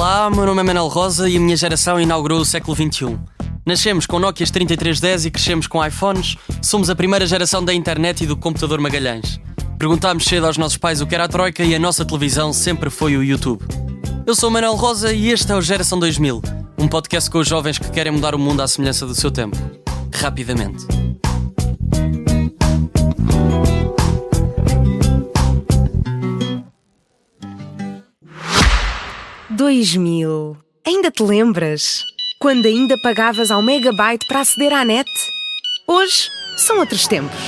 Olá, meu nome é Manel Rosa e a minha geração inaugurou o século XXI. Nascemos com Nokias 3310 e crescemos com iPhones. Somos a primeira geração da internet e do computador Magalhães. Perguntámos cedo aos nossos pais o que era a Troika e a nossa televisão sempre foi o YouTube. Eu sou o Manel Rosa e este é o Geração 2000, um podcast com os jovens que querem mudar o mundo à semelhança do seu tempo. Rapidamente. $2000. Ainda te lembras? Quando ainda pagavas ao megabyte para aceder à net? Hoje são outros tempos.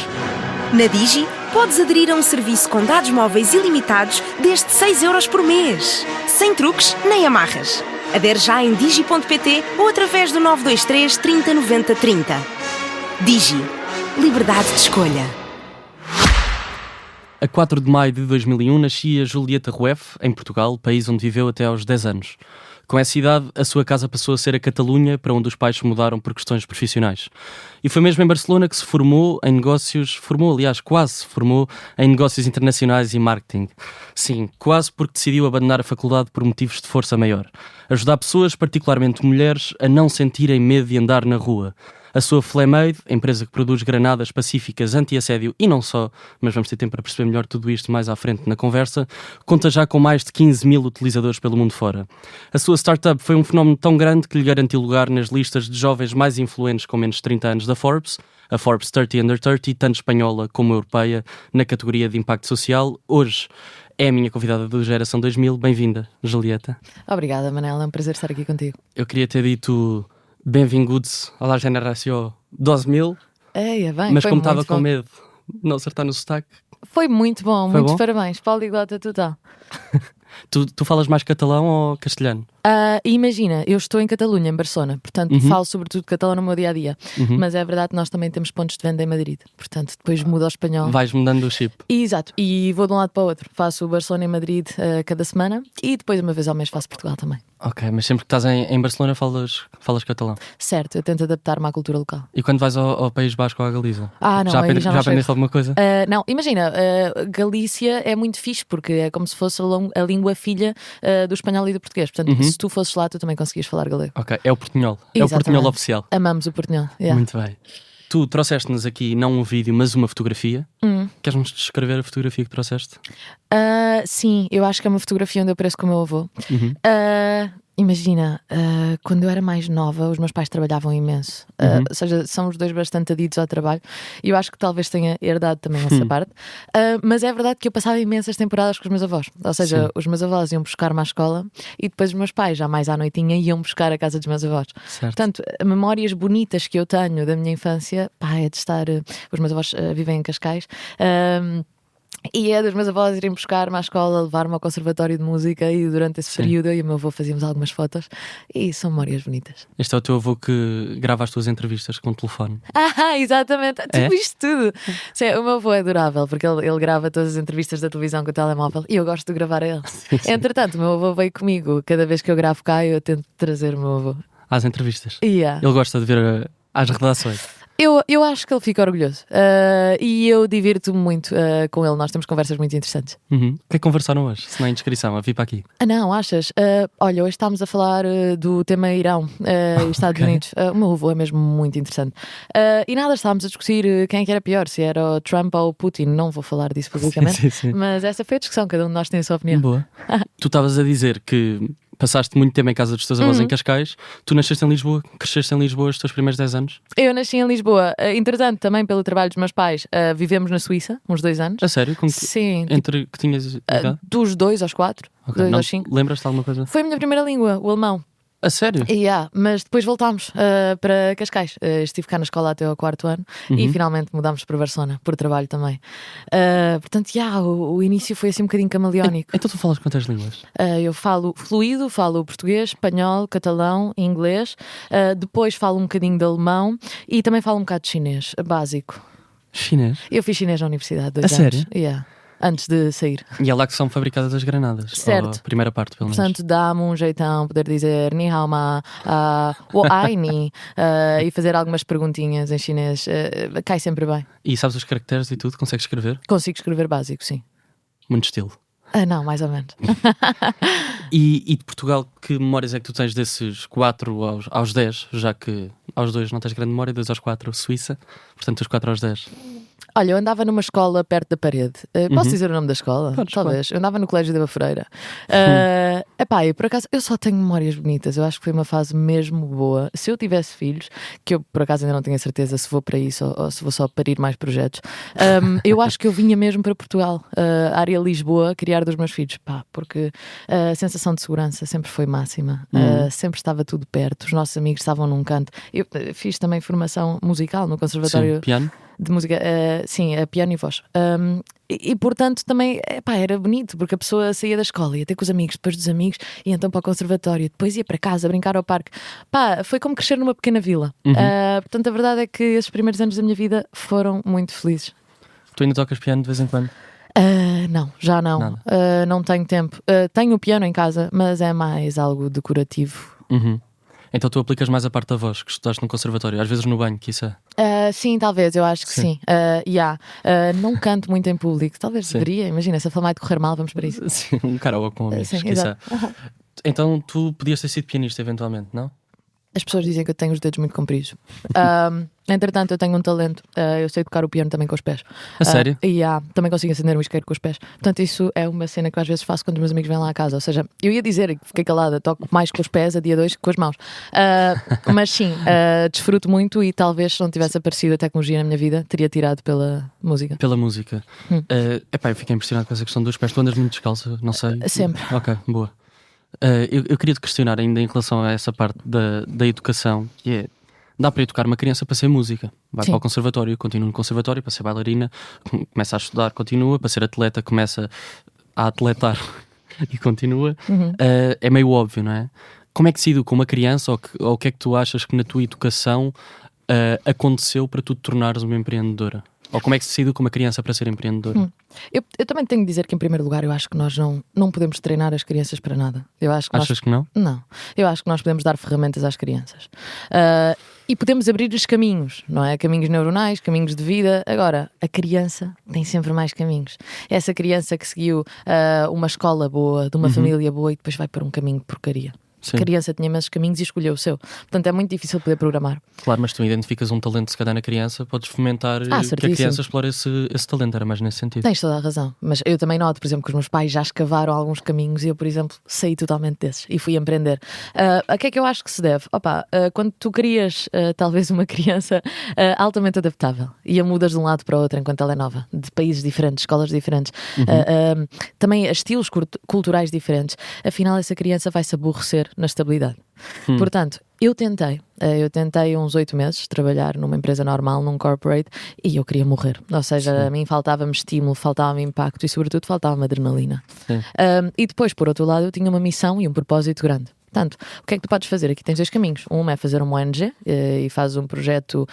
Na Digi, podes aderir a um serviço com dados móveis ilimitados desde €6 por mês. Sem truques nem amarras. Adere já em digi.pt ou através do 923 30 90 30. Digi. Liberdade de escolha. A 4 de maio de 2001 nascia Julieta Rueff, em Portugal, país onde viveu até aos 10 anos. Com essa idade, a sua casa passou a ser a Catalunha, para onde os pais se mudaram por questões profissionais. E foi mesmo em Barcelona que se formou em negócios, quase se formou em negócios internacionais e marketing. Sim, quase porque decidiu abandonar a faculdade por motivos de força maior. Ajudar pessoas, particularmente mulheres, a não sentirem medo de andar na rua. A sua Flamade, empresa que produz granadas pacíficas anti-assédio e não só, mas vamos ter tempo para perceber melhor tudo isto mais à frente na conversa, conta já com mais de 15 mil utilizadores pelo mundo fora. A sua startup foi um fenómeno tão grande que lhe garantiu lugar nas listas de jovens mais influentes com menos de 30 anos da Forbes, a Forbes 30 Under 30, tanto espanhola como europeia, na categoria de impacto social. Hoje é a minha convidada do Geração 2000. Bem-vinda, Julieta. Obrigada, Manel. É um prazer estar aqui contigo. Eu queria ter dito bem-vindos à la Generación 2000, mas como estava com medo de não acertar no sotaque... Foi muito bom, foi muitos bom? Parabéns, poliglota total. Tu falas mais catalão ou castelhano? Imagina, eu estou em Catalunha, em Barcelona, portanto falo sobretudo catalão no meu dia-a-dia, mas é verdade que nós também temos pontos de venda em Madrid, portanto depois mudo ao espanhol. Vais mudando o chip. Exato, e vou de um lado para o outro, faço Barcelona e Madrid cada semana e depois uma vez ao mês faço Portugal também. Ok, mas sempre que estás em Barcelona falas catalão? Certo, eu tento adaptar-me à cultura local. E quando vais ao País Basco ou à Galiza? Não, já aí já não aprendeste alguma coisa? Não, imagina, Galícia é muito fixe porque é como se fosse a língua filha do espanhol e do português, portanto se tu fosses lá tu também conseguias falar galego. Ok, é o portunhol, Exatamente. É o portunhol oficial. Amamos o portunhol, yeah. Muito bem. Tu trouxeste-nos aqui não um vídeo, mas uma fotografia. Queres-nos descrever a fotografia que trouxeste? Sim, eu acho que é uma fotografia onde eu pareço com o meu avô. Imagina, quando eu era mais nova, os meus pais trabalhavam imenso. Ou seja, são os dois bastante adidos ao trabalho. E eu acho que talvez tenha herdado também essa parte. Mas é verdade que eu passava imensas temporadas com os meus avós. Ou seja, os meus avós iam buscar-me à escola e depois os meus pais, já mais à noitinha, iam buscar a casa dos meus avós. Certo. Portanto, memórias bonitas que eu tenho da minha infância, é de estar... os meus avós vivem em Cascais. E é dos meus avós irem buscar-me à escola, levar-me ao conservatório de música e durante esse período eu e o meu avô fazíamos algumas fotos e são memórias bonitas. Este é o teu avô que grava as tuas entrevistas com o telefone? Exatamente, É? tu viste tudo. Sim, o meu avô é adorável porque ele grava todas as entrevistas da televisão com o telemóvel e eu gosto de gravar a ele. Sim. Entretanto, o meu avô veio comigo, cada vez que eu gravo cá eu tento trazer o meu avô às entrevistas? Yeah. Ele gosta de ver às redações? Eu acho que ele fica orgulhoso e eu divirto-me muito com ele. Nós temos conversas muito interessantes. O que é que conversaram hoje? Se não é indiscrição, a vir para aqui. Não, achas? Olha, hoje estamos a falar do tema Irão e Estados Unidos. O meu avô é mesmo muito interessante. E nada, estávamos a discutir quem é que era pior, se era o Trump ou o Putin. Não vou falar disso publicamente, sim. Mas essa foi a discussão, cada um de nós tem a sua opinião. Boa. Tu estavas a dizer que passaste muito tempo em casa dos teus avós em Cascais. Tu nasceste em Lisboa, cresceste em Lisboa os teus primeiros 10 anos? Eu nasci em Lisboa. Entretanto, também pelo trabalho dos meus pais, vivemos na Suíça uns 2 anos. A sério? Sim. Entre que tinhas idade? Dos 2 aos 4. Okay. 2 aos 5. Lembras-te de alguma coisa? Foi a minha primeira língua, o alemão. A sério? Mas depois voltámos para Cascais. Estive cá na escola até ao 4º ano e finalmente mudámos para Barcelona, por trabalho também. Portanto, o início foi assim um bocadinho camaleónico. Então tu falas quantas línguas? Eu falo fluido, falo português, espanhol, catalão, inglês. Depois falo um bocadinho de alemão e também falo um bocado de chinês, básico. Chinês? Eu fiz chinês na universidade, 2 anos. sério? Yeah. Antes de sair. E é lá que são fabricadas as granadas. Certo. Ou a primeira parte, pelo menos. Portanto, dá-me um jeitão poder dizer Ni hao ma, wo ai ni, e fazer algumas perguntinhas em chinês. Cai sempre bem. E sabes os caracteres e tudo? Consegues escrever? Consigo escrever básico, sim. Muito estilo. Não, mais ou menos. E de Portugal, que memórias é que tu tens desses 4 aos 10? Já que aos 2 não tens grande memória, 2 aos 4 Suíça, portanto dos 4 aos 10. Olha, eu andava numa escola perto da parede. Posso dizer o nome da escola? Podes, Talvez. Eu andava no Colégio da Bafreira. Epá, e por acaso, eu só tenho memórias bonitas. Eu acho que foi uma fase mesmo boa. Se eu tivesse filhos, que eu por acaso ainda não tenho a certeza se vou para isso ou se vou só parir mais projetos, eu acho que eu vinha mesmo para Portugal, área Lisboa, criar dos meus filhos. Pá, porque a sensação de segurança sempre foi máxima. Sempre estava tudo perto. Os nossos amigos estavam num canto. Eu fiz também formação musical no Conservatório. Sim, piano? De música, sim, piano e voz. E portanto também era bonito, porque a pessoa saía da escola, ia ter com os amigos, depois dos amigos ia então para o conservatório, depois ia para casa brincar ao parque. Foi como crescer numa pequena vila. Portanto, a verdade é que esses primeiros anos da minha vida foram muito felizes. Tu ainda tocas piano de vez em quando? Não, já não. Não tenho tempo. Tenho o piano em casa, mas é mais algo decorativo. Então tu aplicas mais a parte da voz, que estudaste no conservatório, às vezes no banho, quiçá. Sim, talvez, eu acho que sim. Não canto muito em público, talvez deveria, imagina, se a falar de correr mal, vamos para isso. Sim, um karaoke com amigos, quiçá. Então tu podias ter sido pianista eventualmente, não? As pessoas dizem que eu tenho os dedos muito compridos. Entretanto, eu tenho um talento. Eu sei tocar o piano também com os pés. A sério? Também consigo acender um isqueiro com os pés. Portanto, isso é uma cena que eu às vezes faço quando os meus amigos vêm lá à casa. Ou seja, eu ia dizer que fiquei calada, toco mais com os pés a dia 2 que com as mãos. Mas sim, desfruto muito e talvez se não tivesse aparecido a tecnologia na minha vida, teria tirado pela música. Pela música. Eu fiquei impressionado com essa questão dos pés. Tu andas muito descalça, não sei? Sempre. Ok, boa. Eu queria te questionar ainda em relação a essa parte da educação, que é, dá para educar uma criança para ser música, vai para o conservatório, continua no conservatório para ser bailarina, começa a estudar, continua, para ser atleta começa a atletar e continua. É meio óbvio, não é? Como é que se educa uma criança, ou o que é que tu achas que na tua educação aconteceu para tu te tornares uma empreendedora? Ou como é que se educa uma criança para ser empreendedora? Eu também tenho de dizer que, em primeiro lugar, eu acho que nós não podemos treinar as crianças para nada. Achas que não? Não. Eu acho que nós podemos dar ferramentas às crianças. E podemos abrir-lhes caminhos, não é? Caminhos neuronais, caminhos de vida. Agora, a criança tem sempre mais caminhos. Essa criança que seguiu uma escola boa, de uma família boa, e depois vai para um caminho de porcaria. Sim. A criança tinha imensos caminhos e escolheu o seu. Portanto, é muito difícil poder programar. Claro, mas tu identificas um talento, se calhar, na criança, podes fomentar que a criança explore esse talento. Era mais nesse sentido. Tens toda a razão. Mas eu também noto, por exemplo, que os meus pais já escavaram alguns caminhos e eu, por exemplo, saí totalmente desses e fui empreender. A que é que eu acho que se deve? Quando tu crias talvez uma criança altamente adaptável e a mudas de um lado para o outro enquanto ela é nova, de países diferentes, escolas diferentes, também estilos culturais diferentes, afinal essa criança vai se aborrecer na estabilidade. Portanto, eu tentei uns 8 meses trabalhar numa empresa normal, num corporate, e eu queria morrer. Ou seja, a mim faltava-me estímulo, faltava-me impacto e sobretudo faltava-me adrenalina. E depois, por outro lado, eu tinha uma missão e um propósito grande. Portanto, o que é que tu podes fazer? Aqui tens 2 caminhos. Um é fazer uma ONG e fazes um projeto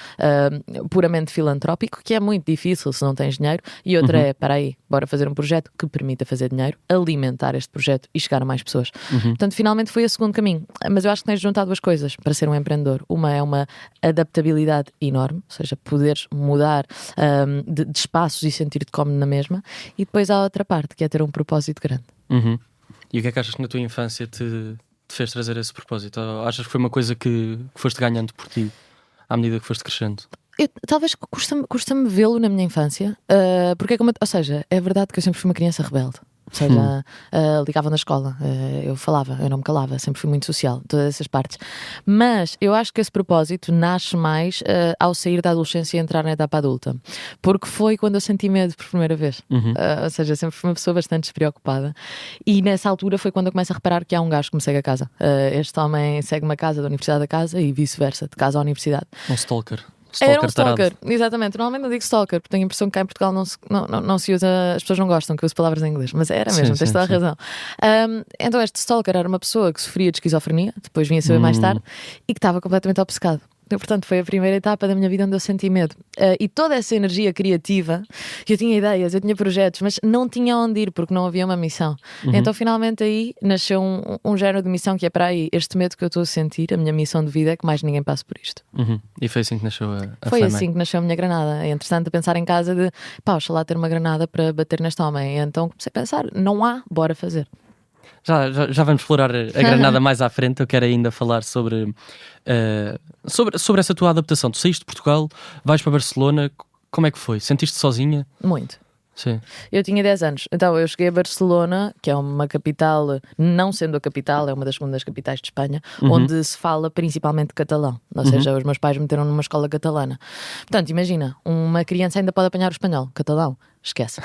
puramente filantrópico, que é muito difícil se não tens dinheiro. E outra é, para aí, bora fazer um projeto que permita fazer dinheiro, alimentar este projeto e chegar a mais pessoas. Portanto, finalmente foi o segundo caminho. Mas eu acho que tens de juntar 2 coisas para ser um empreendedor. Uma é uma adaptabilidade enorme, ou seja, poderes mudar de espaços e sentir-te cómodo na mesma. E depois há a outra parte, que é ter um propósito grande. E o que é que achas que na tua infância te fez trazer esse propósito? Ou achas que foi uma coisa que foste ganhando por ti à medida que foste crescendo? Talvez custa-me vê-lo na minha infância, porque ou seja, é verdade que eu sempre fui uma criança rebelde. Ou seja, ligava na escola, eu falava, eu não me calava, sempre fui muito social, todas essas partes. Mas eu acho que esse propósito nasce mais ao sair da adolescência e entrar na etapa adulta. Porque foi quando eu senti medo por primeira vez. Ou seja, sempre fui uma pessoa bastante despreocupada. E nessa altura foi quando eu começo a reparar que há um gajo que me segue a casa. Este homem segue-me a casa, da universidade a casa, e vice-versa, de casa à universidade. Um stalker. Era um stalker, exatamente. Normalmente não digo stalker, porque tenho a impressão que cá em Portugal não se usa, as pessoas não gostam que eu use palavras em inglês, mas era mesmo, tens toda a razão. Então este stalker era uma pessoa que sofria de esquizofrenia, depois vinha a saber mais tarde, e que estava completamente obcecado. Portanto, foi a primeira etapa da minha vida onde eu senti medo. E toda essa energia criativa, eu tinha ideias, eu tinha projetos, mas não tinha onde ir porque não havia uma missão. Então, finalmente, aí nasceu um género de missão que é para aí. Este medo que eu estou a sentir, a minha missão de vida é que mais ninguém passe por isto. E foi assim que nasceu a Foi Flame. assim que nasceu a minha granada. É interessante a pensar em casa de, pá, oxalá ter uma granada para bater neste homem. Então comecei a pensar, não há, bora fazer. Já vamos explorar a granada mais à frente. Eu quero ainda falar sobre essa tua adaptação. Tu saíste de Portugal, vais para Barcelona. Como é que foi? Sentiste sozinha? Muito. Sim. Eu tinha 10 anos, então eu cheguei a Barcelona, que é uma capital, não sendo a capital, é uma das segundas capitais de Espanha, onde se fala principalmente catalão. Ou seja, os meus pais meteram numa escola catalana. Portanto, imagina, uma criança ainda pode apanhar o espanhol, catalão, esquece.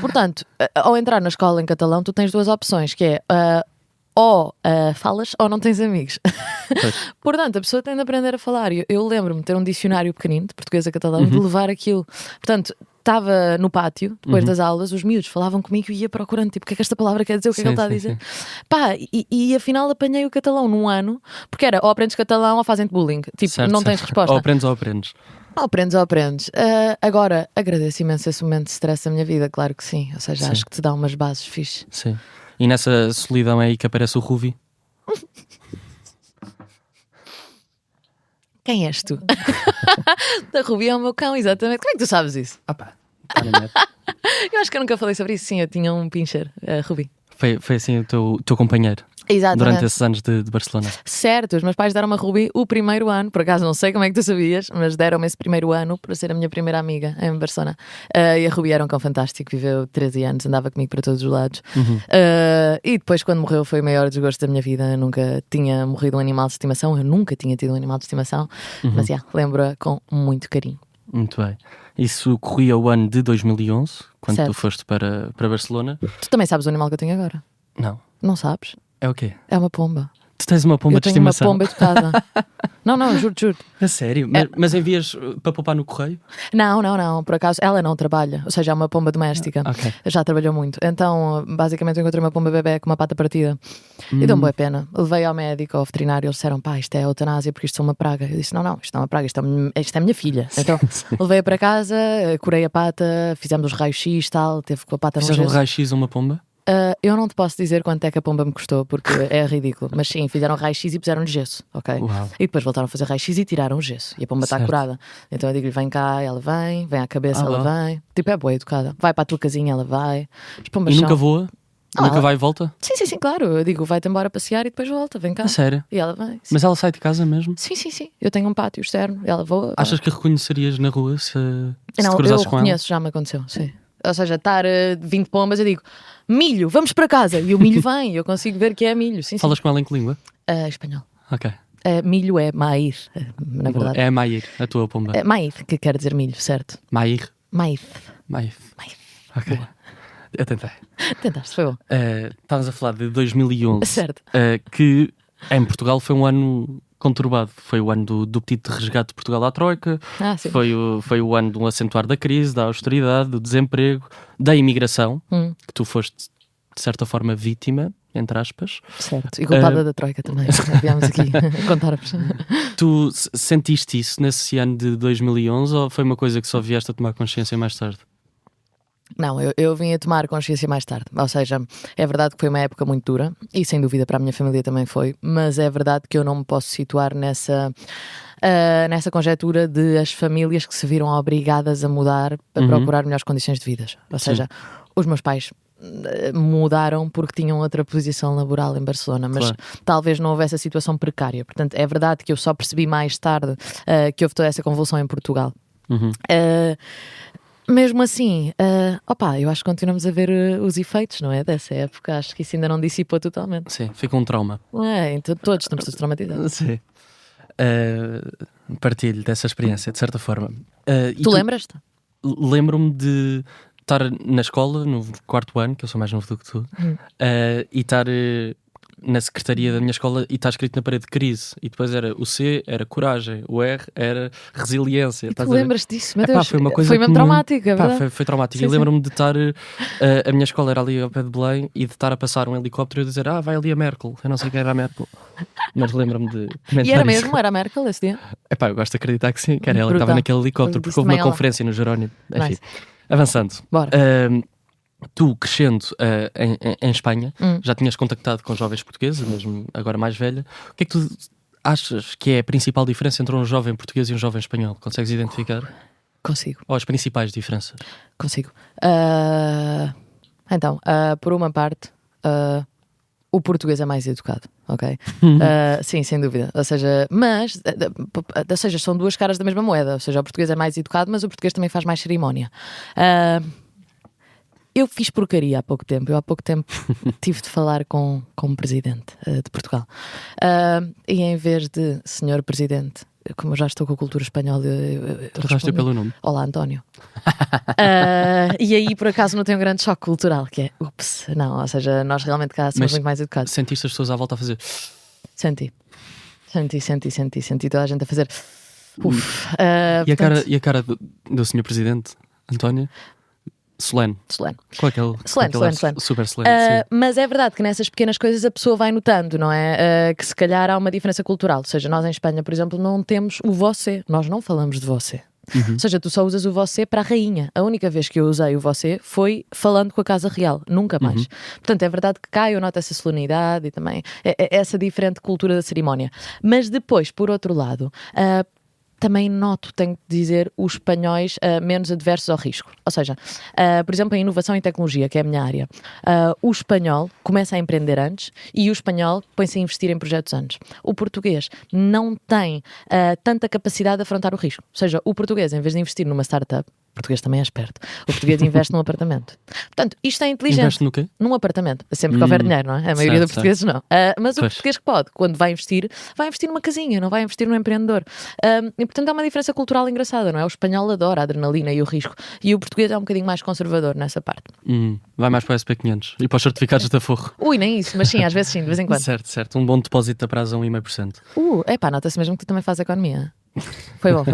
Portanto, ao entrar na escola em catalão, tu tens duas opções, que é ou falas ou não tens amigos. Portanto, a pessoa tem de aprender a falar. Eu lembro-me de ter um dicionário pequenino de português a catalão e de levar aquilo. Portanto, estava no pátio, depois das aulas, os miúdos falavam comigo e ia procurando, tipo, o que é que esta palavra quer dizer, o que é que ele está a dizer. Pá, e afinal apanhei o catalão num ano, porque era ou aprendes catalão ou fazem-te bullying. Tipo, Certo, não tens resposta. Ou aprendes ou aprendes. Ou aprendes. Agora, agradeço imenso esse momento de stress da minha vida, claro que sim. Ou seja, acho que te dá umas bases fixe. Sim. E nessa solidão é aí que aparece o Ruvi. Quem és tu? Da Rubi é o meu cão, exatamente. Como é que tu sabes isso? Eu acho que eu nunca falei sobre isso. Sim, eu tinha um pincher, Rubi. Foi assim o teu companheiro. Exatamente. Durante esses anos de Barcelona. Certo, os meus pais deram-me a Rubi o primeiro ano, por acaso não sei como é que tu sabias, mas deram-me esse primeiro ano para ser a minha primeira amiga em Barcelona. E a Rubi era um cão fantástico, viveu 13 anos, andava comigo para todos os lados. E depois, quando morreu, foi o maior desgosto da minha vida. Eu nunca tinha morrido um animal de estimação, eu nunca tinha tido um animal de estimação, mas lembro-a com muito carinho. Muito bem. Isso corria o ano de 2011, quando Certo. tu foste para Barcelona. Tu também sabes o animal que eu tenho agora? Não. Não sabes? É o quê? É uma pomba. Tu tens uma pomba Eu de tenho uma estimação? pomba educada. Não, juro. A sério? Mas envias para poupar no correio? Não, por acaso ela não trabalha, ou seja, é uma pomba doméstica. Ok. Já trabalhou muito. Então, basicamente, eu encontrei uma pomba bebé com uma pata partida. E deu-me boa pena. Levei ao médico, ao veterinário, eles disseram: pá, isto é eutanásia porque isto é uma praga. Eu disse: não, isto não é uma praga, isto é a minha filha. Então, levei-a para casa, curei a pata, fizemos os raios-x, tal, teve com a pata no Fizeram um gesso. raio-x a uma pomba? Eu não te posso dizer quanto é que a pomba me custou, porque é ridículo. Mas sim, fizeram raio-x e puseram-lhe gesso, ok? Uau. E depois voltaram a fazer raio-x e tiraram o gesso. E a pomba está Certo. curada. Então eu digo-lhe: vem cá, ela vem à cabeça, ela uau. vem. Tipo, é boa educada. Vai para a tua casinha, ela vai. As pombas E nunca são- voa? Nunca vai e volta? Sim, claro. Eu digo: vai-te embora passear e depois volta, vem cá. A sério? E ela vem. Mas ela sai de casa mesmo? Sim. Eu tenho um pátio externo, ela voa. Achas que a reconhecerias na rua se te Não, eu cruzasses com ela? reconheço, já me aconteceu, sim. Ou seja, estar 20 pombas, eu digo: milho, vamos para casa. E o milho vem, eu consigo ver que é milho. Sim. Falas com ela em que língua? Espanhol. Ok. Milho é maíz, na Boa. verdade. É a Maír, a tua pomba. Maíz, que quer dizer milho, certo? Maír. Maíz. Maír. Ok. Eu tentei. Tentaste, foi bom. Estavas a falar de 2011. Certo. Que em Portugal foi um ano conturbado. Foi o ano do pedido de resgate de Portugal à Troika. Sim. Foi o ano do acentuar da crise, da austeridade, do desemprego, da imigração, que tu foste, de certa forma, vítima, entre aspas. Certo. E culpada da Troika também. Viemos aqui contar-vos. Tu sentiste isso nesse ano de 2011 ou foi uma coisa que só vieste a tomar consciência mais tarde? Não, eu vim a tomar consciência mais tarde. Ou seja, é verdade que foi uma época muito dura e sem dúvida para a minha família também foi, mas é verdade que eu não me posso situar nessa conjetura de as famílias que se viram obrigadas a mudar para procurar melhores condições de vida. Ou seja, os meus pais mudaram porque tinham outra posição laboral em Barcelona, mas Claro. talvez não houvesse a situação precária. Portanto, é verdade que eu só percebi mais tarde que houve toda essa convulsão em Portugal. Mesmo assim, eu acho que continuamos a ver os efeitos, não é? Dessa época, acho que isso ainda não dissipou totalmente. Sim, fica um trauma. Então todos estamos todos traumatizados. Sim. Partilho dessa experiência, de certa forma. Tu lembras-te? Lembro-me de estar na escola, no quarto ano, que eu sou mais novo do que tu, e estar na secretaria da minha escola e está escrito na parede crise. E depois era o C era coragem, o R era resiliência. E tu lembras-te disso? Meu Epá, Deus, foi uma coisa foi mesmo traumática, é verdade? Foi traumático. Sim, E lembro-me de estar. A minha escola era ali ao pé de Belém e de estar a passar um helicóptero e dizer: vai ali a Merkel. Eu não sei quem era a Merkel. Mas lembro-me de. E era mesmo? Era a Merkel esse dia? Epá, eu gosto de acreditar que sim, que era ela que Brutal. estava naquele helicóptero, porque houve uma conferência no Jerónimo. Enfim, Nice. avançando. Bora. Tu, crescendo em Espanha, já tinhas contactado com jovens portugueses, mesmo agora mais velha. O que é que tu achas que é a principal diferença entre um jovem português e um jovem espanhol? Consegues identificar? Consigo. Ou as principais diferenças? Consigo. Então, por uma parte, o português é mais educado, ok? Sim, sem dúvida. Ou seja, são duas caras da mesma moeda. Ou seja, o português é mais educado, mas o português também faz mais cerimónia. Eu fiz porcaria há pouco tempo. Eu há pouco tempo tive de falar com o presidente de Portugal. E em vez de senhor presidente, como eu já estou com a cultura espanhola, eu Trataste pelo nome. Olá, António. E aí, por acaso, não tem um grande choque cultural, que é, ups, não, ou seja, nós realmente cá somos muito mais educados. Sentiste as pessoas à volta a fazer? Senti toda a gente a fazer. E a cara do senhor presidente, António? Solene. Com aquele Solene. Super solene. Mas é verdade que nessas pequenas coisas a pessoa vai notando, não é? Que se calhar há uma diferença cultural. Ou seja, nós em Espanha, por exemplo, não temos o você. Nós não falamos de você. Ou seja, tu só usas o você para a rainha. A única vez que eu usei o você foi falando com a Casa Real, nunca mais. Portanto, é verdade que cá eu noto essa solenidade e também essa diferente cultura da cerimónia. Mas depois, por outro lado, também noto, tenho que dizer, os espanhóis menos adversos ao risco. Ou seja, por exemplo, em inovação e tecnologia, que é a minha área, o espanhol começa a empreender antes e o espanhol põe-se a investir em projetos antes. O português não tem tanta capacidade de afrontar o risco. Ou seja, o português, em vez de investir numa startup, o português também é esperto. O português investe num apartamento. Portanto, isto é inteligente. Investe no quê? Num apartamento. Sempre que houver dinheiro, não é? A maioria dos portugueses não. Mas o português que pode, quando vai investir numa casinha, não vai investir num empreendedor. E portanto há uma diferença cultural engraçada, não é? O espanhol adora a adrenalina e o risco. E o português é um bocadinho mais conservador nessa parte. Vai mais para o SP500 e para os certificados de aforro. Ui, nem isso, mas sim, às vezes sim, de vez em quando. Certo. Um bom depósito a prazo a 1,5%. Nota-se mesmo que tu também fazes economia. Foi bom.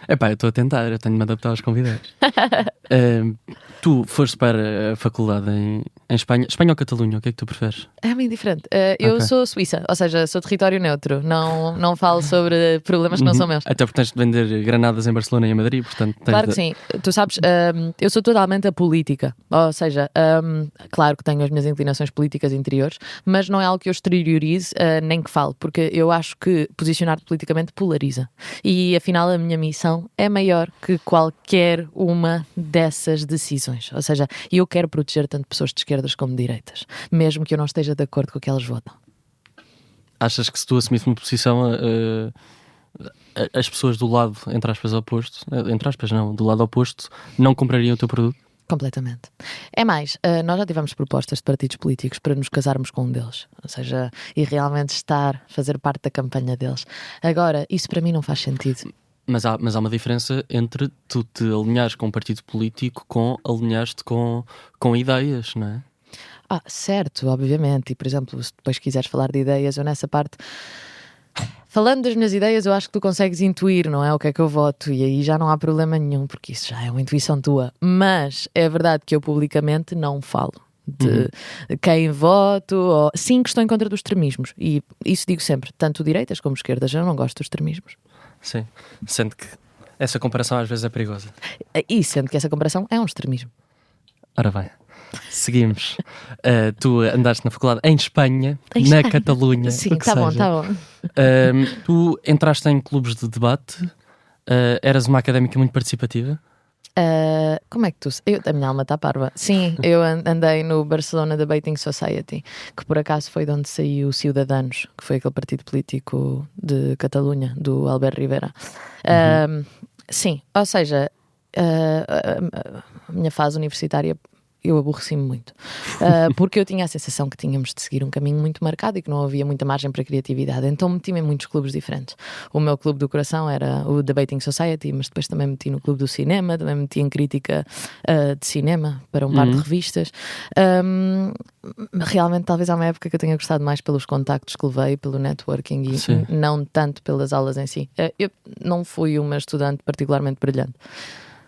Eu estou a tentar, eu tenho de me adaptar aos convidados. Tu foste para a faculdade em Espanha. Espanha ou Catalunha, o que é que tu preferes? É bem diferente. Eu sou suíça, ou seja, sou território neutro. Não falo sobre problemas que não são meus. Até porque tens de vender granadas em Barcelona e em Madrid, portanto... Claro que sim. Tu sabes, eu sou totalmente apolítica. Ou seja, claro que tenho as minhas inclinações políticas interiores, mas não é algo que eu exteriorize, nem que falo, porque eu acho que posicionar-te politicamente polariza. E afinal a minha missão é maior que qualquer uma dessas decisões. Ou seja, eu quero proteger tanto pessoas de esquerdas como de direitas, mesmo que eu não esteja de acordo com o que elas votam. Achas que se tu assumisse uma posição, as pessoas do lado, entre aspas, oposto, entre aspas não, do lado oposto, não comprariam o teu produto? Completamente. É mais, nós já tivemos propostas de partidos políticos para nos casarmos com um deles, ou seja, e realmente fazer parte da campanha deles. Agora, isso para mim não faz sentido. Mas há uma diferença entre tu te alinhares com um partido político com alinhares-te com ideias, não é? Certo, obviamente. E, por exemplo, se depois quiseres falar de ideias, eu nessa parte... Falando das minhas ideias, eu acho que tu consegues intuir, não é? O que é que eu voto, e aí já não há problema nenhum, porque isso já é uma intuição tua. Mas é verdade que eu publicamente não falo de quem voto, sim, que estou em contra dos extremismos. E isso digo sempre, tanto direitas como esquerdas, eu não gosto dos extremismos. Sim, sendo que essa comparação às vezes é perigosa. E sendo que essa comparação é um extremismo. Ora bem, seguimos. Tu andaste na faculdade em Espanha, na Catalunha. Sim, está bom. Tu entraste em clubes de debate, eras uma académica muito participativa? Como é que tu... a minha alma está parva. Sim, eu andei no Barcelona Debating Society, que por acaso foi de onde saiu Ciudadanos, que foi aquele partido político de Catalunha, do Albert Rivera. Sim, ou seja, a minha fase universitária eu aborreci-me muito. Porque eu tinha a sensação que tínhamos de seguir um caminho muito marcado e que não havia muita margem para criatividade. Então meti-me em muitos clubes diferentes. O meu clube do coração era o Debating Society, mas depois também meti no clube do cinema, também meti em crítica de cinema para um par de revistas. Realmente talvez há uma época que eu tenha gostado mais pelos contactos que levei, pelo networking e não tanto pelas aulas em si. Eu não fui uma estudante particularmente brilhante.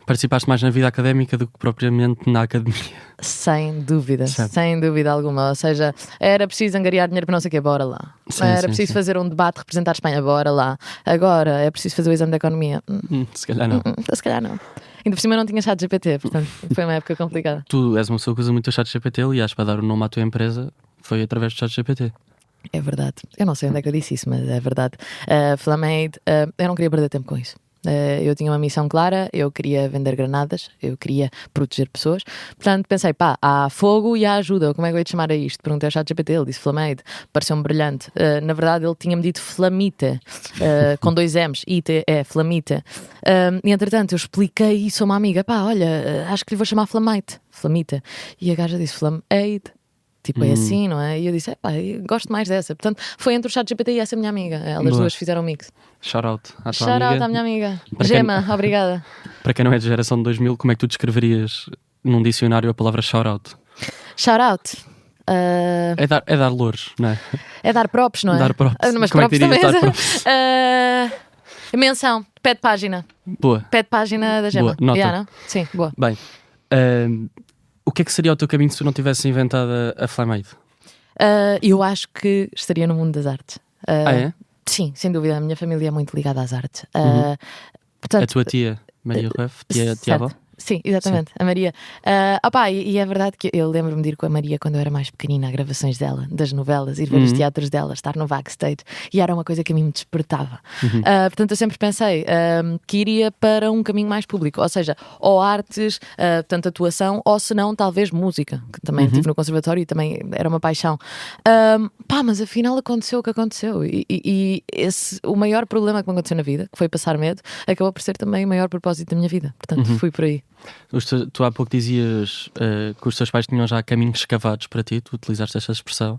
Participaste mais na vida académica do que propriamente na academia. Sem dúvida, sem dúvida alguma. Ou seja, era preciso angariar dinheiro para não sei o quê, bora lá. Era preciso fazer um debate, representar a Espanha, bora lá. Agora é preciso fazer o exame de economia. Se calhar não. Se calhar não. Ainda por cima eu não tinha chat GPT, portanto foi uma época complicada. Tu és uma pessoa que usa muito o chat GPT, aliás, para dar o nome à tua empresa foi através do chat GPT. É verdade. Eu não sei onde é que eu disse isso, mas é verdade. Flamade, eu não queria perder tempo com isso. Eu tinha uma missão clara, eu queria vender granadas, eu queria proteger pessoas. Portanto pensei, há fogo e há ajuda, como é que eu ia te chamar a isto? Perguntei ao ChatGPT, ele disse Flamade, pareceu-me brilhante. Na verdade ele tinha-me dito Flamita, com 2 M's, IT é Flamita. E entretanto eu expliquei isso a uma amiga, olha, acho que lhe vou chamar Flamite, Flamita. E a gaja disse Flamade. Tipo, é assim, não é? E eu disse, eu gosto mais dessa. Portanto, foi entre o ChatGPT e essa minha amiga. Elas duas fizeram um mix. Shout out à tua Shout amiga. out à minha amiga. Gema, obrigada. Para quem não é de geração de 2000, como é que tu descreverias num dicionário a palavra shout out? Shout out. É dar louros, não é? É dar props, não é? Dar props. Mas como props é que dirias também. dar props? Menção, pé de página. Boa. Pé de página da Gema. Boa, nota. Não? Sim, boa. Bem, o que é que seria o teu caminho se tu não tivesse inventado a Flamade? Eu acho que estaria no mundo das artes. É? Sim, sem dúvida. A minha família é muito ligada às artes. A tua tia, Maria Rueff, tia-avó? Sim, exatamente, sim. A Maria. E é verdade que eu lembro-me de ir com a Maria quando eu era mais pequenina, a gravações dela, das novelas, ir ver os teatros dela, estar no backstage, e era uma coisa que a mim me despertava. Portanto, eu sempre pensei que iria para um caminho mais público, ou seja, ou artes, portanto, atuação, ou se não, talvez música, que também estive no conservatório e também era uma paixão. Mas afinal aconteceu o que aconteceu, e o maior problema que me aconteceu na vida, que foi passar medo, acabou por ser também o maior propósito da minha vida. Portanto, fui por aí. Tu há pouco dizias que os teus pais tinham já caminhos escavados para ti, tu utilizaste esta expressão.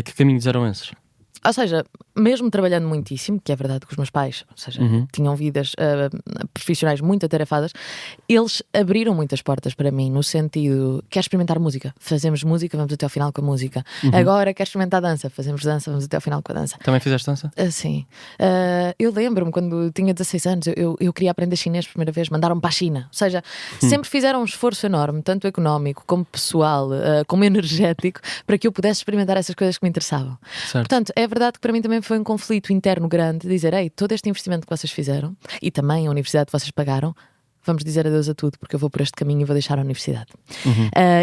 Que caminhos eram esses? Ou seja, mesmo trabalhando muitíssimo, que é verdade que os meus pais, ou seja, tinham vidas profissionais muito atarefadas, eles abriram muitas portas para mim, no sentido, quer experimentar música? Fazemos música, vamos até ao final com a música. Agora quer experimentar dança? Fazemos dança, vamos até ao final com a dança. Também fizeste dança? Sim. Eu lembro-me, quando tinha 16 anos, eu queria aprender chinês pela primeira vez, mandaram-me para a China. Ou seja, sempre fizeram um esforço enorme, tanto económico como pessoal, como energético, para que eu pudesse experimentar essas coisas que me interessavam. Certo. Portanto, é verdade que para mim também foi um conflito interno grande, dizer, todo este investimento que vocês fizeram e também a universidade que vocês pagaram, vamos dizer adeus a tudo, porque eu vou por este caminho e vou deixar a universidade.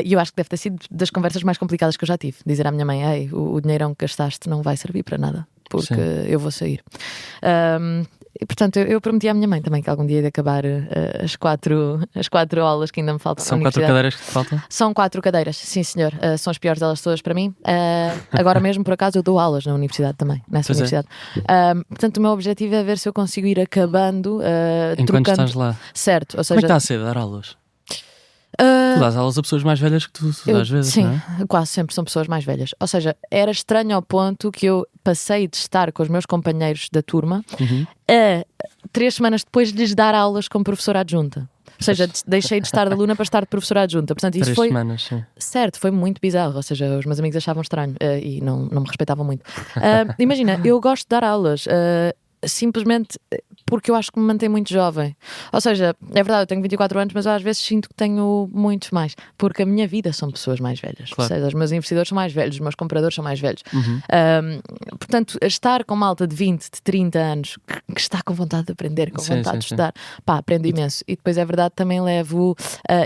E eu acho que deve ter sido das conversas mais complicadas que eu já tive, dizer à minha mãe, o dinheirão que gastaste não vai servir para nada, porque eu vou sair. E, portanto, eu prometi à minha mãe também que algum dia ia acabar as quatro aulas que ainda me faltam. São 4 cadeiras que te faltam? São 4 cadeiras, sim senhor. São as piores delas todas para mim. Agora mesmo, por acaso, eu dou aulas na universidade também, nessa universidade. Portanto, o meu objetivo é ver se eu consigo ir acabando enquanto trocando... estás lá. Certo, ou seja... Como é que está a ser dar aulas? Tu dás aulas a pessoas mais velhas que tu às vezes, sim, não é? quase sempre são pessoas mais velhas. Ou seja, era estranho ao ponto que eu passei de estar com os meus companheiros da turma a 3 semanas depois lhes dar aulas como professora adjunta. Ou seja, deixei de estar de aluna para estar de professora adjunta. Portanto, isso 3 foi semanas, sim. Certo, foi muito bizarro. Ou seja, os meus amigos achavam estranho e não me respeitavam muito. Imagina, eu gosto de dar aulas simplesmente porque eu acho que me mantém muito jovem. Ou seja, é verdade, eu tenho 24 anos, mas eu às vezes sinto que tenho muitos mais, porque a minha vida são pessoas mais velhas. Claro. Ou seja, os meus investidores são mais velhos, os meus compradores são mais velhos. Portanto, estar com malta de 20, de 30 anos que está com vontade de aprender, com vontade de estudar, aprendo imenso. E depois é verdade, também levo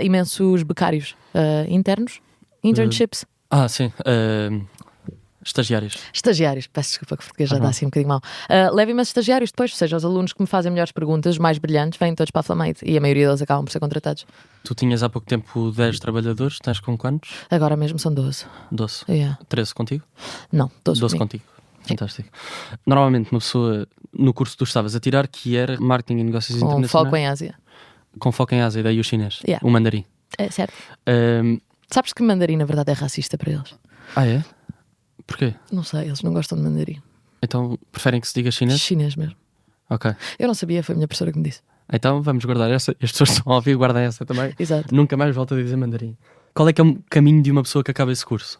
imensos becários internos, internships. Sim. Estagiários, peço desculpa que o português já dá assim um bocadinho mal. Levo imensos estagiários depois, ou seja, os alunos que me fazem melhores perguntas, os mais brilhantes, vêm todos para a Flamade e a maioria deles acabam por ser contratados. Tu tinhas há pouco tempo 10 trabalhadores, estás com quantos? Agora mesmo são 12. 12? Yeah. 13 contigo? Não, 12 contigo. Fantástico. Normalmente uma pessoa no curso que tu estavas a tirar, que era Marketing e Negócios Internacionais. Com foco em Ásia. Com foco em Ásia, daí o chinês, Yeah. o mandarim. É certo. Sabes que mandarim na verdade é racista para eles? Ah, é? Porquê? Não sei, eles não gostam de mandarim. Então preferem que se diga chinês? Chinês mesmo. Ok. Eu não sabia, foi a minha professora que me disse. Então vamos guardar essa. As pessoas estão a ouvir, guardem essa também. Exato. Nunca mais volto a dizer mandarim. Qual é que é o caminho de uma pessoa que acaba esse curso?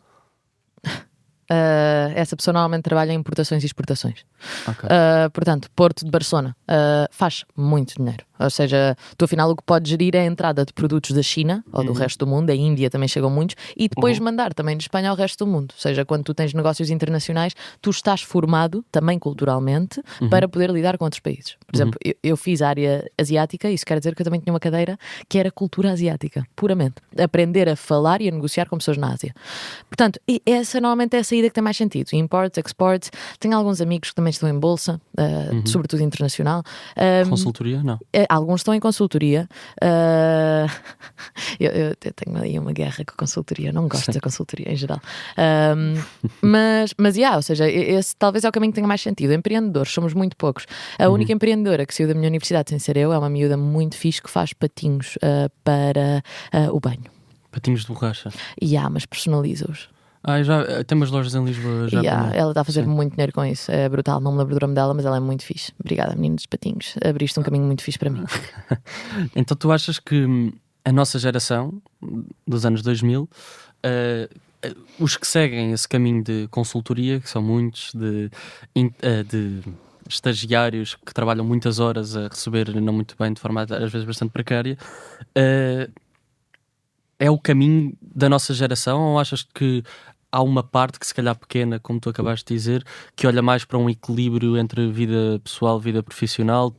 Essa pessoa normalmente trabalha em importações e exportações. Ok. Portanto, Porto de Barcelona faz muito dinheiro. Ou seja, tu afinal o que podes gerir é a entrada de produtos da China ou do resto do mundo, a Índia também chegam muitos, e depois mandar também de Espanha ao resto do mundo. Ou seja, quando tu tens negócios internacionais, tu estás formado também culturalmente para poder lidar com outros países. Por exemplo, eu fiz a área asiática, isso quer dizer que eu também tinha uma cadeira que era cultura asiática, puramente. Aprender a falar e a negociar com pessoas na Ásia. Portanto, essa normalmente é a saída que tem mais sentido. Imports, exports. Tenho alguns amigos que também estão em bolsa, sobretudo internacional. Consultoria? Não. Alguns estão em consultoria. Eu tenho aí uma guerra com a consultoria. Não gosto da consultoria em geral. Ou seja, esse talvez é o caminho que tenha mais sentido. Empreendedores, somos muito poucos. A única empreendedora que saiu da minha universidade sem ser eu é uma miúda muito fixe que faz patinhos para o banho. Patinhos de borracha. Mas personaliza-os. Já tem umas lojas em Lisboa já. Ela está a fazer muito dinheiro com isso. É brutal, não me lembro do nome dela, mas ela é muito fixe. Obrigada, menino dos patinhos. Abriste um caminho muito fixe para mim. Então tu achas que a nossa geração dos anos 2000, os que seguem esse caminho de consultoria, que são muitos, de estagiários que trabalham muitas horas a receber não muito bem, de forma às vezes bastante precária, é o caminho da nossa geração, ou achas que há uma parte que se calhar pequena, como tu acabaste de dizer, que olha mais para um equilíbrio entre vida pessoal e vida profissional,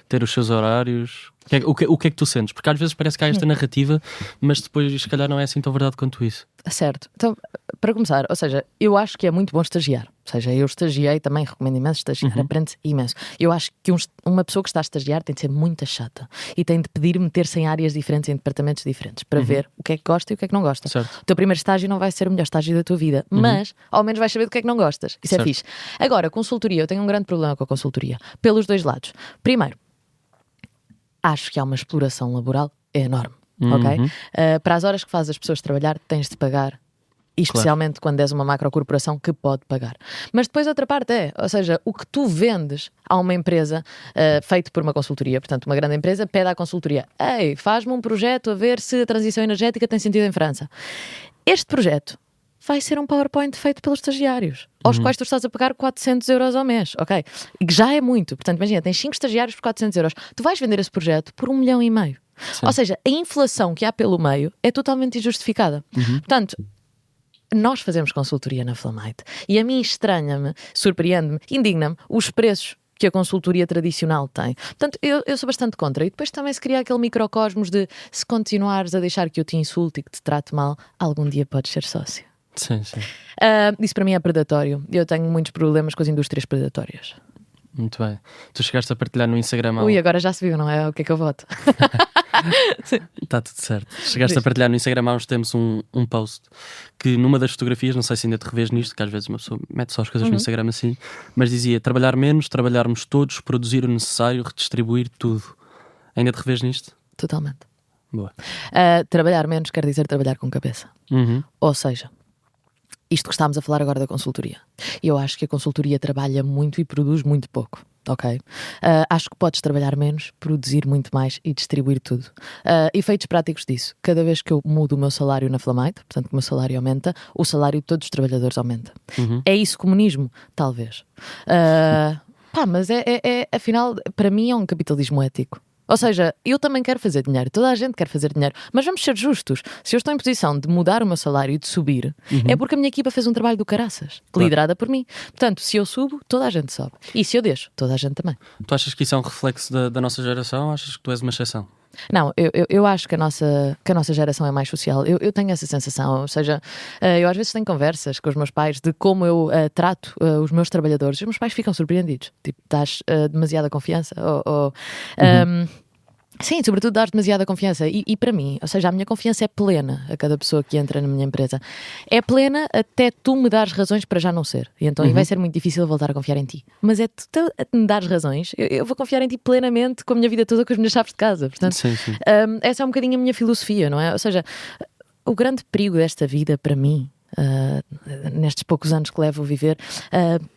ter os seus horários? O que é que tu sentes? Porque às vezes parece que há esta narrativa, mas depois se calhar não é assim tão verdade quanto isso. Certo. Então, para começar, ou seja, eu acho que é muito bom estagiar. Ou seja, eu estagiei, também recomendo imenso estagiar, aprende imenso. Eu acho que uma pessoa que está a estagiar tem de ser muito chata e tem de pedir meter-se em áreas diferentes, em departamentos diferentes, para ver o que é que gosta e o que é que não gosta. Certo. O teu primeiro estágio não vai ser o melhor estágio da tua vida, mas ao menos vais saber do que é que não gostas. Isso certo. É fixe. Agora, consultoria, eu tenho um grande problema com a consultoria, pelos dois lados. Primeiro, acho que há uma exploração laboral enorme, ok? Para as horas que fazes as pessoas trabalhar, tens de pagar. E especialmente quando és uma macrocorporação que pode pagar. Mas depois outra parte ou seja, o que tu vendes a uma empresa feito por uma consultoria, portanto uma grande empresa pede à consultoria: ei, faz-me um projeto a ver se a transição energética tem sentido em França. Este projeto vai ser um PowerPoint feito pelos estagiários, aos quais tu estás a pagar 400 euros ao mês, ok? E que já é muito. Portanto, imagina, tens 5 estagiários por 400 euros. Tu vais vender esse projeto por 1,5 milhão. Sim. Ou seja, a inflação que há pelo meio é totalmente injustificada. Portanto, nós fazemos consultoria na Flamite e a mim estranha-me, surpreende-me, indigna-me os preços que a consultoria tradicional tem. Portanto, eu sou bastante contra. E depois também se cria aquele microcosmos de se continuares a deixar que eu te insulte e que te trate mal, algum dia podes ser sócio. Sim, sim. Isso para mim é predatório. Eu tenho muitos problemas com as indústrias predatórias. Muito bem. Tu chegaste a partilhar no Instagram... Ui, agora já se viu, não é? O que é que eu voto? Está tudo certo. Chegaste a partilhar no Instagram há uns tempos um post que numa das fotografias, não sei se ainda te revês nisto, que às vezes uma pessoa mete só as coisas no Instagram assim, mas dizia: trabalhar menos, trabalharmos todos, produzir o necessário, redistribuir tudo. Ainda te revês nisto? Totalmente. Boa. Trabalhar menos quer dizer trabalhar com cabeça. Ou seja, isto que estamos a falar agora da consultoria. Eu acho que a consultoria trabalha muito e produz muito pouco. Ok? Acho que podes trabalhar menos, produzir muito mais e distribuir tudo. Efeitos práticos disso: cada vez que eu mudo o meu salário na Flamite, portanto que o meu salário aumenta, o salário de todos os trabalhadores aumenta. É isso comunismo? Talvez. Mas afinal, para mim é um capitalismo ético. Ou seja, eu também quero fazer dinheiro, toda a gente quer fazer dinheiro, mas vamos ser justos. Se eu estou em posição de mudar o meu salário e de subir, é porque a minha equipa fez um trabalho do caraças, liderada por mim. Portanto, se eu subo, toda a gente sobe. E se eu deixo, toda a gente também. Tu achas que isso é um reflexo da nossa geração, ou achas que tu és uma exceção? Não, eu acho que a nossa geração é mais social. Eu tenho essa sensação. Ou seja, eu às vezes tenho conversas com os meus pais de como eu trato os meus trabalhadores. Os meus pais ficam surpreendidos. Tipo, dás demasiada confiança sim, sobretudo dar demasiada confiança. E para mim, ou seja, a minha confiança é plena a cada pessoa que entra na minha empresa. É plena até tu me dares razões para já não ser. E então vai ser muito difícil voltar a confiar em ti. Mas é tu me dares razões, eu vou confiar em ti plenamente com a minha vida toda, com as minhas chaves de casa. Portanto, sim. Essa é um bocadinho a minha filosofia, não é? Ou seja, o grande perigo desta vida para mim, nestes poucos anos que levo a viver,